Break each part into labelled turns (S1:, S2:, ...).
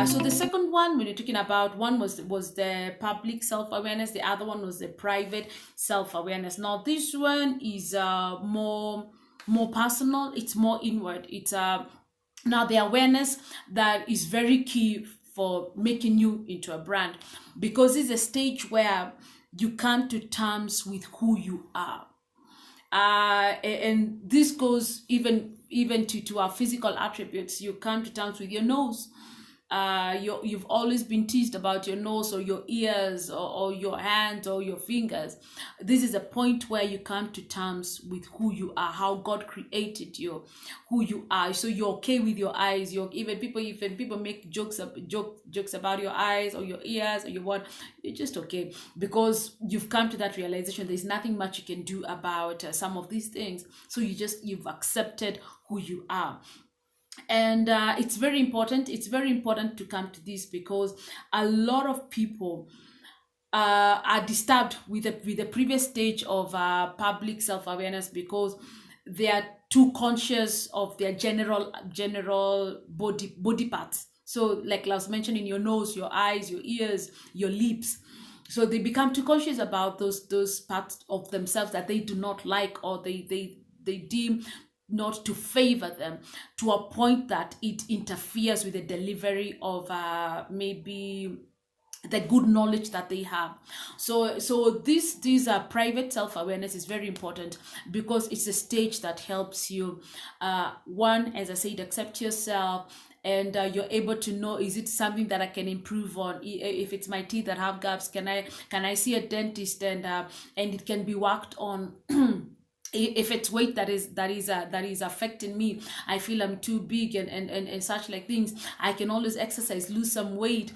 S1: So the second one, when you're talking about, one was the public self-awareness, the other one was the private self-awareness. Now this one is more personal, it's more inward. It's now the awareness that is very key for making you into a brand, because it's a stage where you come to terms with who you are. And this goes even to our physical attributes. You come to terms with your nose. You've always been teased about your nose or your ears, or your hands or your fingers. This is a point where you come to terms with who you are, how God created you, who you are. So you're okay with your eyes. You're even people make jokes about your eyes or your ears or your what. You're just okay, because you've come to that realization. There's nothing much you can do about some of these things. So you've accepted who you are. And it's very important, to come to this, because a lot of people are disturbed with the previous stage of public self-awareness, because they are too conscious of their general body parts. So like I was mentioning, your nose, your eyes, your ears, your lips. So they become too conscious about those parts of themselves that they do not like, or they deem not to favor them, to a point that it interferes with the delivery of maybe the good knowledge that they have. So these are private self-awareness is very important, because it's a stage that helps you, one, as I said, accept yourself. And you're able to know, is it something that I can improve on? If it's my teeth that have gaps, can I see a dentist, and it can be worked on? If it's weight that is affecting me, I feel I'm too big, and such like things, I can always exercise, lose some weight.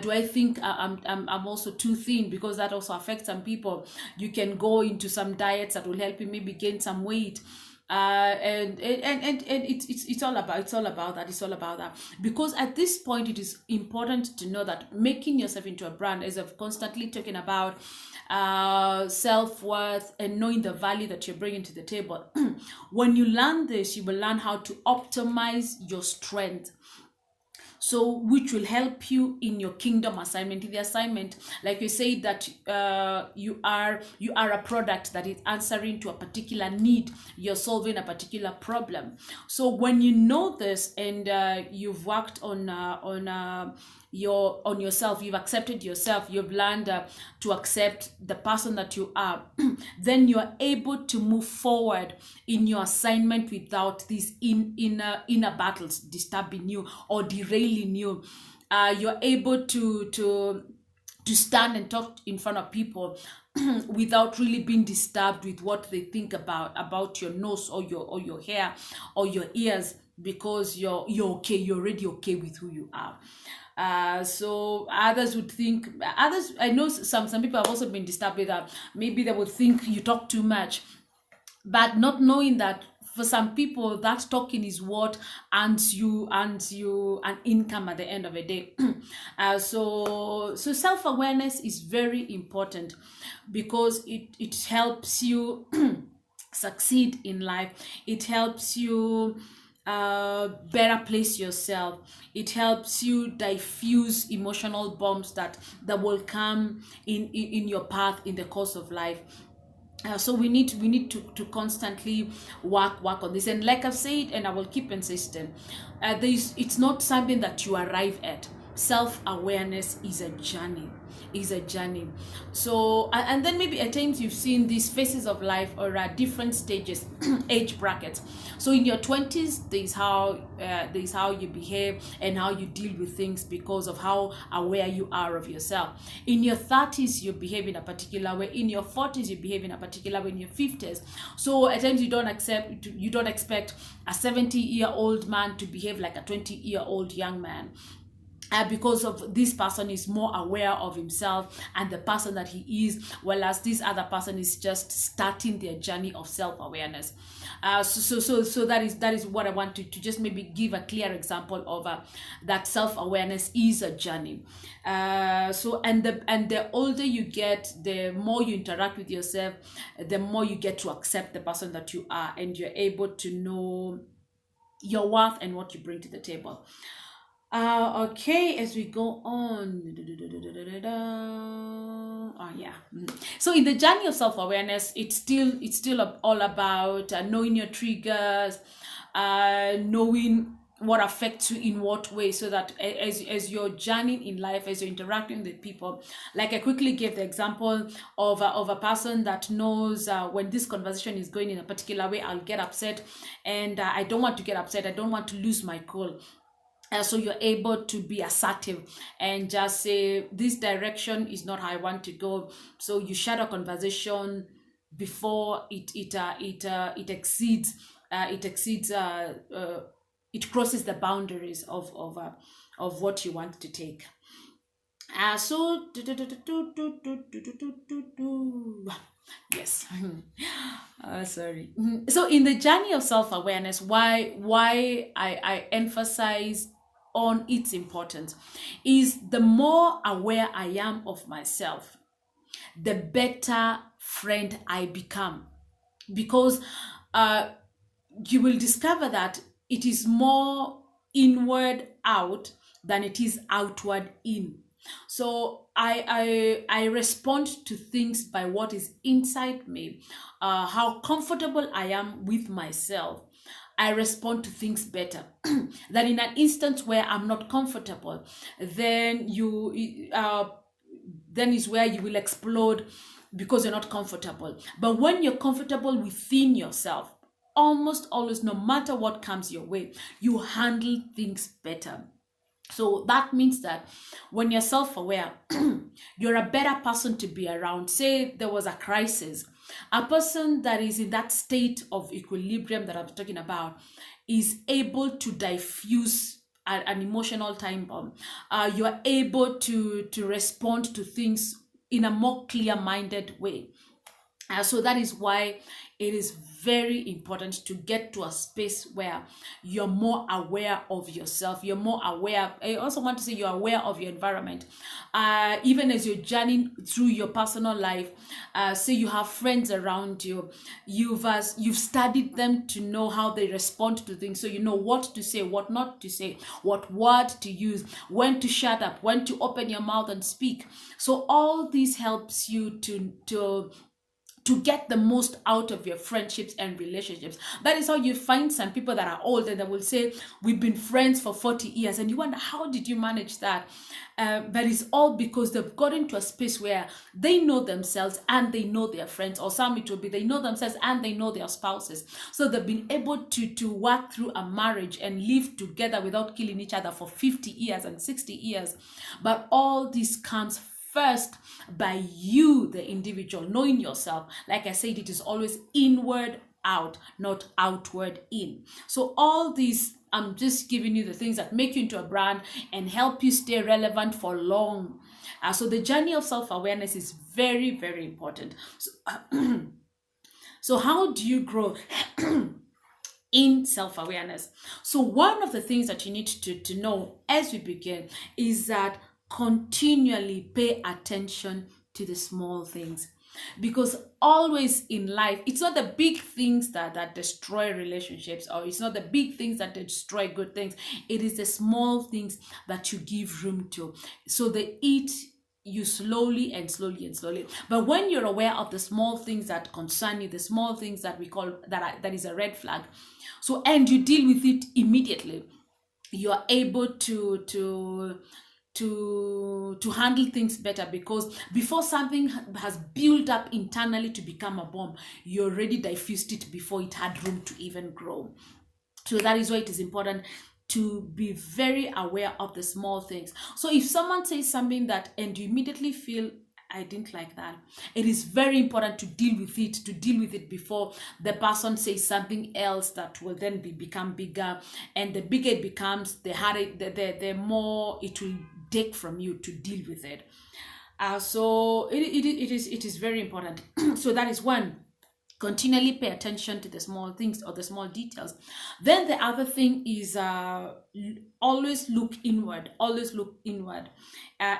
S1: Do I think I'm also too thin? Because that also affects some people. You can go into some diets that will help you maybe gain some weight. And it's all about that. It's all about that, because at this point it is important to know that making yourself into a brand, as I've constantly talking about, self-worth and knowing the value that you're bringing to the table. When you learn this, you will learn how to optimize your strength, so which will help you in your kingdom assignment. In the assignment, like you say, that you are a product that is answering to a particular need, you're solving a particular problem. So when you know this, and you've worked on yourself, you've accepted yourself, you've learned to accept the person that you are, then you're able to move forward in your assignment without these inner battles disturbing you or derailing you. You're able to stand and talk in front of people without really being disturbed with what they think about your nose, or your hair, or your ears, because you're okay. You're already okay with who you are. So others would think, I know some people have also been disturbed with that. Maybe they would think you talk too much, but not knowing that for some people that talking is what earns you an income at the end of the day. So self-awareness is very important, because it helps you succeed in life. It helps you better place yourself. It helps you diffuse emotional bombs that will come in your path in the course of life. So we need to constantly work on this. And like I've said, and I will keep insisting, it's not something that you arrive at. Self-awareness is a journey. So and then maybe at times you've seen these phases of life, or different stages, age brackets. So in your 20s, there's how you behave and how you deal with things, because of how aware you are of yourself. In your 30s, you behave in a particular way. In your 40s, you behave in a particular way. In your 50s, so at times you don't expect a 70-year-old man to behave like a 20-year-old young man. Because of this person is more aware of himself and the person that he is, whereas this other person is just starting their journey of self-awareness. So that is what I want to just maybe give a clear example of, that self-awareness is a journey. So the older you get, the more you interact with yourself, the more you get to accept the person that you are, and you're able to know your worth and what you bring to the table. Okay, as we go on. Oh, yeah. So in the journey of self-awareness, it's still all about knowing your triggers, knowing what affects you in what way, so that as you're journeying in life, as you're interacting with people, like I quickly gave the example of a person that knows when this conversation is going in a particular way, I'll get upset, and I don't want to get upset. I don't want to lose my cool. So you're able to be assertive and just say, this direction is not how I want to go. So you shut a conversation before it exceeds it exceeds it crosses the boundaries of what you want to take. So yes. Sorry. So in the journey of self-awareness, why I emphasize on its importance is, the more aware I am of myself, the better friend I become. Because uh, you will discover that it is more inward out than it is outward in. So I respond to things by what is inside me, how comfortable I am with myself. I respond to things better than in an instance where I'm not comfortable. Then then is where you will explode, because you're not comfortable. But when you're comfortable within yourself, almost always, no matter what comes your way, you handle things better. So that means that when you're self aware, you're a better person to be around. Say there was a crisis, a person that is in that state of equilibrium that I'm talking about is able to diffuse an emotional time bomb. You're able to respond to things in a more clear minded way. So that is why it is very important to get to a space where you're more aware of yourself. You're more aware. I also want to say you're aware of your environment. Even as you're journeying through your personal life, say you have friends around you, you've studied them to know how they respond to things. So you know what to say, what not to say, what word to use, when to shut up, when to open your mouth and speak. So all this helps you to get the most out of your friendships and relationships. That is how you find some people that are old and they will say, we've been friends for 40 years. And you wonder, how did you manage that? But it's all because they've gotten to a space where they know themselves and they know their friends. Or some it will be, they know themselves and they know their spouses. So they've been able to work through a marriage and live together without killing each other for 50 years and 60 years. But all this comes first by you, the individual, knowing yourself. Like I said, it is always inward out, not outward in. So all these, I'm just giving you the things that make you into a brand and help you stay relevant for long. So the journey of self-awareness is very, very important. So how do you grow in self-awareness? So one of the things that you need to know as we begin is that continually pay attention to the small things, because always in life, it's not the big things that destroy relationships, or it's not the big things that destroy good things. It is the small things that you give room to, so they eat you slowly and slowly and slowly. But when you're aware of the small things that concern you, the small things that we call that is a red flag, so, and you deal with it immediately, you are able to handle things better, because before something has built up internally to become a bomb, you already diffused it before it had room to even grow. So that is why it is important to be very aware of the small things. So if someone says something that and you immediately feel, I didn't like that, it is very important to deal with it before the person says something else that will then become bigger. And the bigger it becomes, the harder, the more it will take from you to deal with it. So it is very important. So that is one. Continually pay attention to the small things or the small details. Then the other thing is always look inward. Always look inward.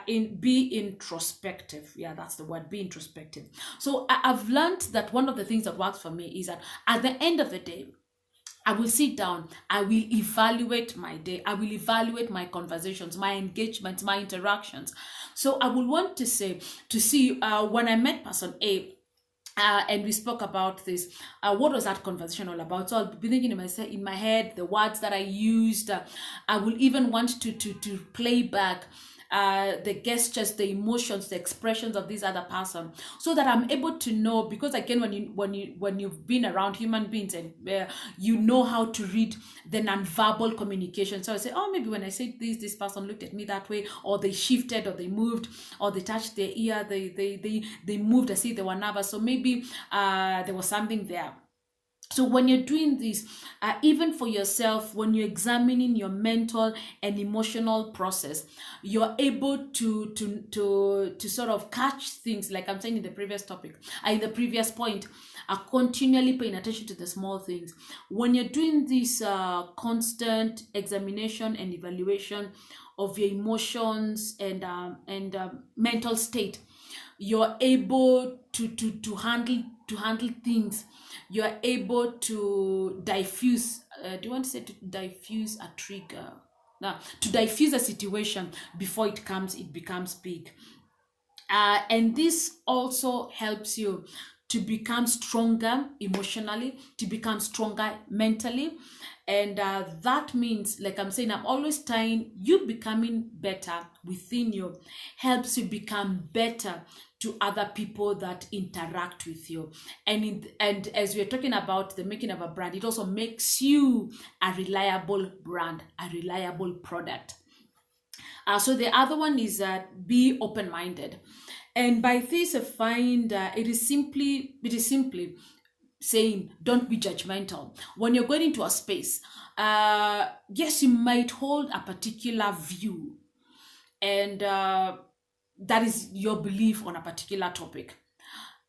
S1: Be introspective. Yeah, that's the word. Be introspective. So I've learned that one of the things that works for me is that at the end of the day, I will sit down. I will evaluate my day. I will evaluate my conversations, my engagements, my interactions. So I will want to say, to see when I met person A, and we spoke about this. What was that conversation all about? So I'll be thinking in my head the words that I used. I will even want to play back the gestures, the emotions, the expressions of this other person, so that I'm able to know. Because again, when you've been around human beings, and you know how to read the nonverbal communication. So I say, oh, maybe when I said this person looked at me that way, or they shifted, or they moved, or they touched their ear, they moved as if they were nervous. So maybe there was something there. So when you're doing this, even for yourself, when you're examining your mental and emotional process, you're able to sort of catch things, like I'm saying in the previous topic, in the previous point, continually paying attention to the small things. When you're doing this constant examination and evaluation of your emotions and mental state, you're able to handle things. You're able to diffuse, do you want to say to diffuse a trigger, now to diffuse a situation before it becomes big. And this also helps you to become stronger emotionally, to become stronger mentally. And that means, like I'm saying, I'm always tying you becoming better within you, helps you become better to other people that interact with you. And as we're talking about the making of a brand, it also makes you a reliable brand, a reliable product. So the other one is be open-minded. And by this, I find it is simply saying, don't be judgmental. When you're going into a space, yes, you might hold a particular view, and that is your belief on a particular topic.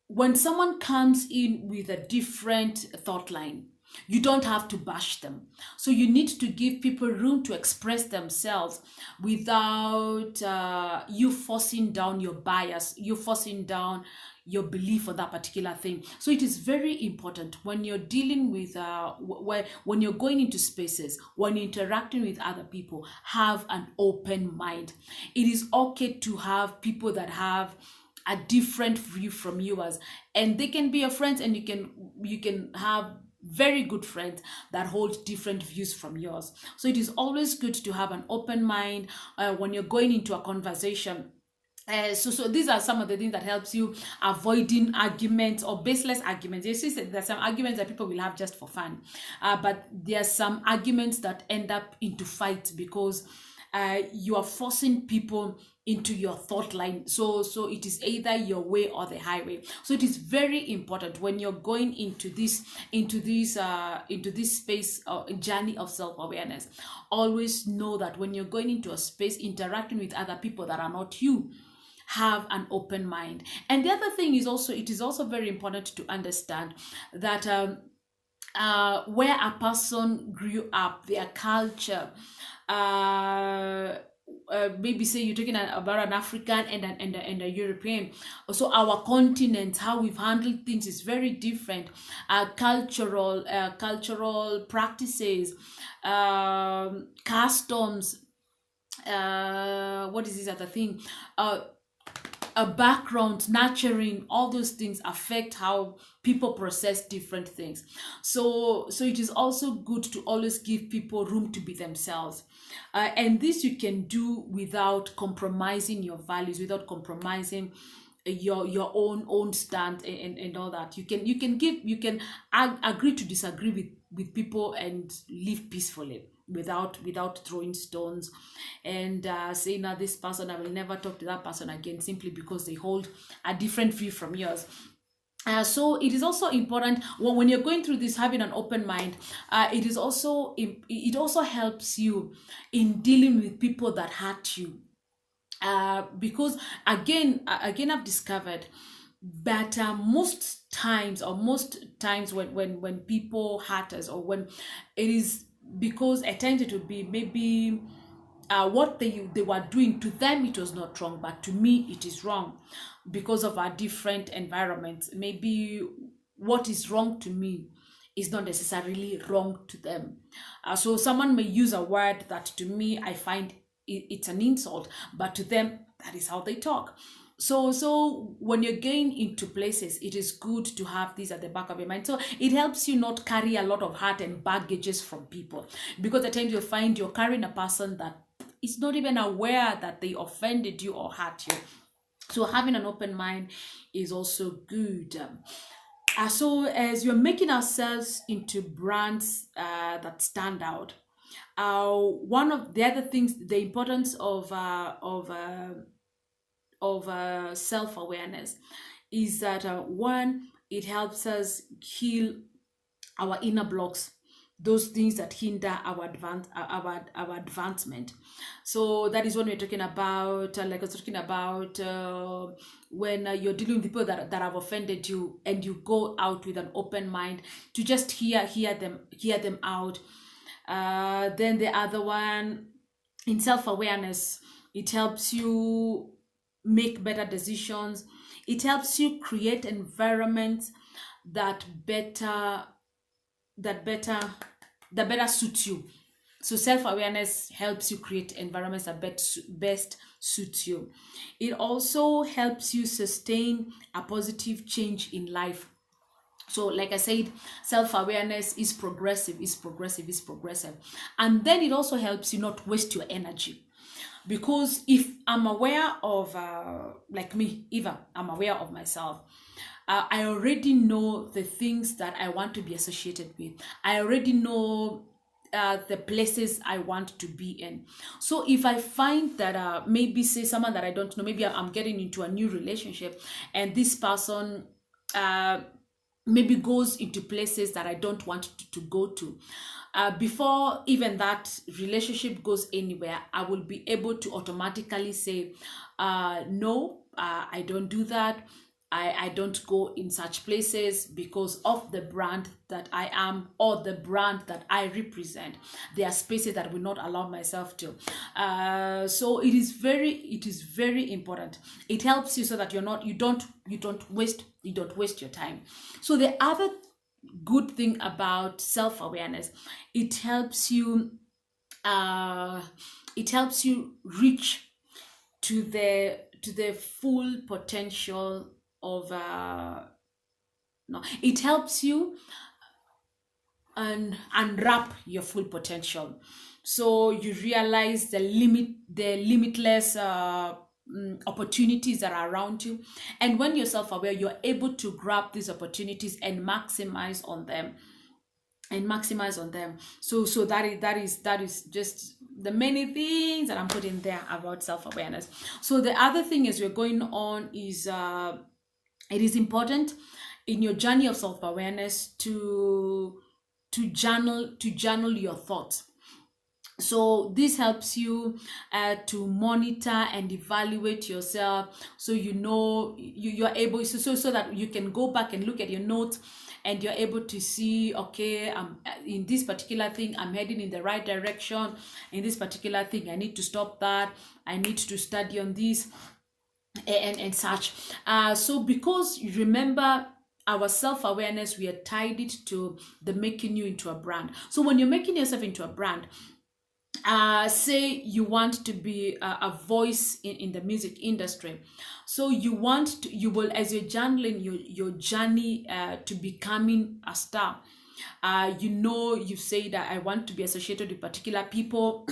S1: When someone comes in with a different thought line, you don't have to bash them. So you need to give people room to express themselves without you forcing down your bias, you forcing down your belief on that particular thing. So it is very important when you're dealing with when you're going into spaces, when you're interacting with other people, have an open mind. It is okay to have people that have a different view from yours, and they can be your friends, and you can have very good friends that hold different views from yours. So it is always good to have an open mind when you're going into a conversation. So these are some of the things that helps you avoiding arguments or baseless arguments. You see, there's some arguments that people will have just for fun, but there are some arguments that end up into fights because you are forcing people into your thought line. So it is either your way or the highway. So it is very important when you're going into this space or journey of self-awareness. Always know that when you're going into a space interacting with other people that are not you, have an open mind. And the other thing is also, it is also very important to understand that where a person grew up, their culture, maybe say you're talking about an African and a European. So our continents, how we've handled things is very different. Cultural practices, customs. What is this other thing? A background, nurturing, all those things affect how people process different things. So it is also good to always give people room to be themselves, and this you can do without compromising your values, without compromising your own stand, and all that. You can agree to disagree with people and live peacefully without throwing stones and saying, now this person, I will never talk to that person again simply because they hold a different view from yours. So it is also important when you're going through this, having an open mind. It also helps you in dealing with people that hurt you, because again I've discovered that most times when people hurt us, or when it is because at times it would be maybe what they were doing to them, it was not wrong, but to me it is wrong because of our different environments. Maybe what is wrong to me is not necessarily wrong to them. So someone may use a word that to me I find it's an insult, but to them that is how they talk. So when you're going into places, it is good to have this at the back of your mind. So it helps you not carry a lot of hurt and baggages from people, because at times you'll find you're carrying a person that is not even aware that they offended you or hurt you. So having an open mind is also good. So as we're making ourselves into brands that stand out, one of the other things, the importance of self-awareness is that one, it helps us heal our inner blocks, those things that hinder our advancement. So that is when we're talking about, like I was talking about, when you're dealing with people that have offended you, and you go out with an open mind to just hear them out. Then the other one, in self-awareness, it helps you make better decisions. It helps you create environments that better that better that better suit you. So self-awareness helps you create environments that best suit you. It also helps you sustain a positive change in life. So like I said, self-awareness is progressive, and then it also helps you not waste your energy. Because if I'm aware of, like me, Eva, I'm aware of myself, I already know the things that I want to be associated with. I already know the places I want to be in. So if I find that maybe say someone that I don't know, maybe I'm getting into a new relationship, and this person maybe goes into places that I don't want to go to. Before even that relationship goes anywhere, I will be able to automatically say, no, I don't do that. I don't go in such places because of the brand that I am or the brand that I represent. There are spaces that I will not allow myself to. So it is very important. It helps you so that you don't waste your time. So the other good thing about self-awareness, it helps you reach to the full potential of no, it helps you and unwrap your full potential. So you realize the limitless opportunities that are around you, and when you're self-aware, you're able to grab these opportunities and maximize on them. So that is just the many things that I'm putting there about self-awareness. So the other thing as we're going on is it is important in your journey of self-awareness to journal your thoughts. So this helps you to monitor and evaluate yourself, so you're able, so that you can go back and look at your notes, and you're able to see, okay, I'm in this particular thing, I'm heading in the right direction. In this particular thing, I need to stop that, I need to study on this, and such. So because you remember, our self-awareness, we are tied it to the making you into a brand. So when you're making yourself into a brand, say you want to be a voice in the music industry, so you will, as you're journaling your journey to becoming a star, you say that I want to be associated with particular people.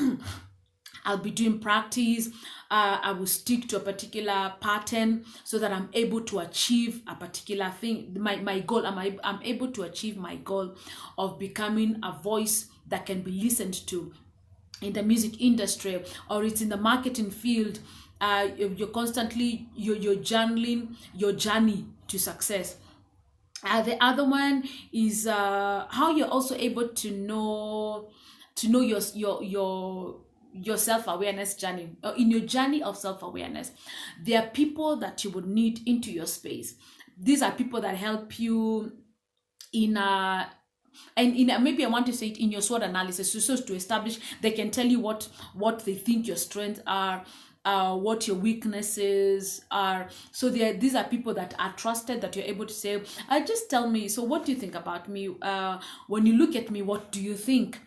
S1: I'll be doing practice. I will stick to a particular pattern so that I'm able to achieve a particular thing. My goal, I'm able to achieve my goal of becoming a voice that can be listened to in the music industry, or it's in the marketing field. You're constantly you're journaling your journey to success. The other one is how you're also able to know your self-awareness journey. In your journey of self-awareness, there are people that you would need into your space. These are people that help you in a and in maybe I want to say it in your SWOT analysis, so to establish, they can tell you what they think your strengths are, what your weaknesses are. So these are people that are trusted, that you're able to say, just tell me, so what do you think about me? When you look at me, what do you think?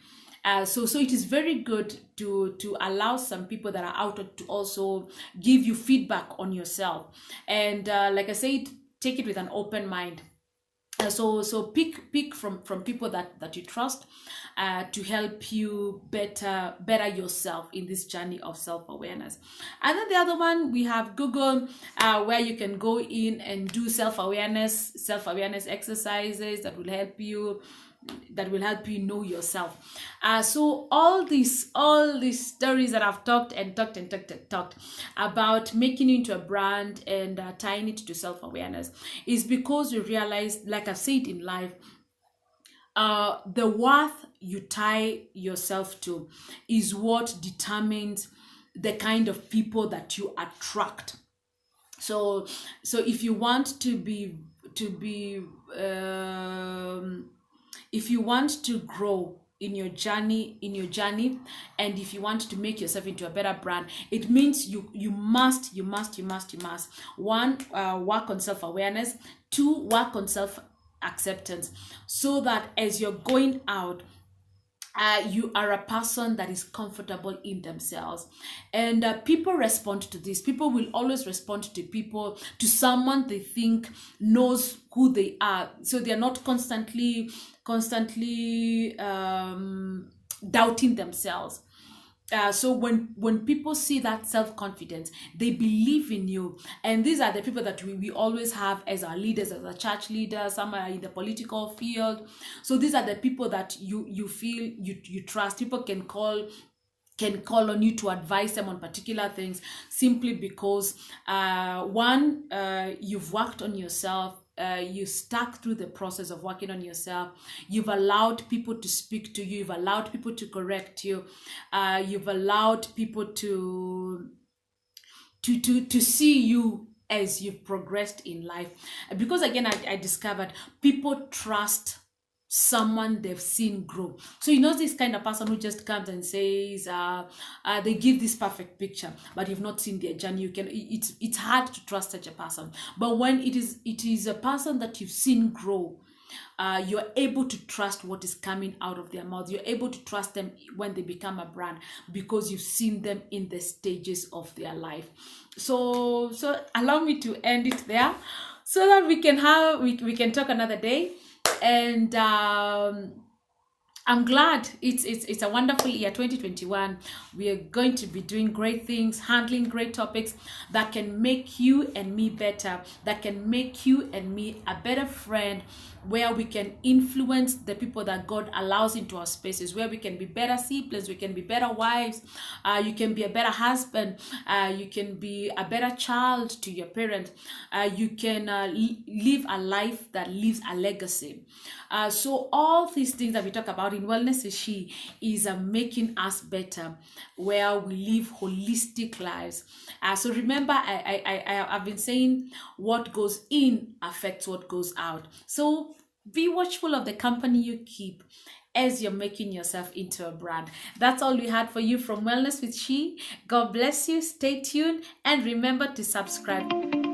S1: So it is very good to allow some people that are out to also give you feedback on yourself. And like I said, take it with an open mind. So pick from people that you trust, to help you better yourself in this journey of self-awareness. And then the other one, we have Google, where you can go in and do self-awareness exercises that will help you know yourself. So all these stories that I've talked about making it into a brand and tying it to self-awareness is because you realize, like I've said in life, the worth you tie yourself to is what determines the kind of people that you attract. So if you want to be if you want to grow in your journey, and if you want to make yourself into a better brand, it means you must one, work on self-awareness. Two, work on self-acceptance, so that as you're going out, you are a person that is comfortable in themselves. And people respond to this. People will always respond to someone they think knows who they are, so they're not constantly doubting themselves. So when people see that self-confidence, they believe in you. And these are the people that we always have as our leaders, as a church leader, some are in the political field. So these are the people that you feel you trust. People can call on you to advise them on particular things, simply because one, you've worked on yourself. You stuck through the process of working on yourself. You've allowed people to speak to you. You've allowed people to correct you. You've allowed people to see you as you've progressed in life. Because again, I discovered people trust someone they've seen grow. So this kind of person who just comes and says, they give this perfect picture, but you've not seen their journey. It's hard to trust such a person. But when it is a person that you've seen grow, you're able to trust what is coming out of their mouth. You're able to trust them when they become a brand, because you've seen them in the stages of their life. So allow me to end it there, so that we can talk another day. And I'm glad it's a wonderful year, 2021. We are going to be doing great things, handling great topics that can make you and me better, that can make you and me a better friend, where we can influence the people that God allows into our spaces, where we can be better siblings, we can be better wives, you can be a better husband, you can be a better child to your parents, you can live a life that leaves a legacy. So all these things that we talk about in Wellness is Shii is making us better, where we live holistic lives. So remember, I've been saying what goes in affects what goes out. So be watchful of the company you keep as you're making yourself into a brand. That's all we had for you from Wellness with Shii. God bless you. Stay tuned and remember to subscribe.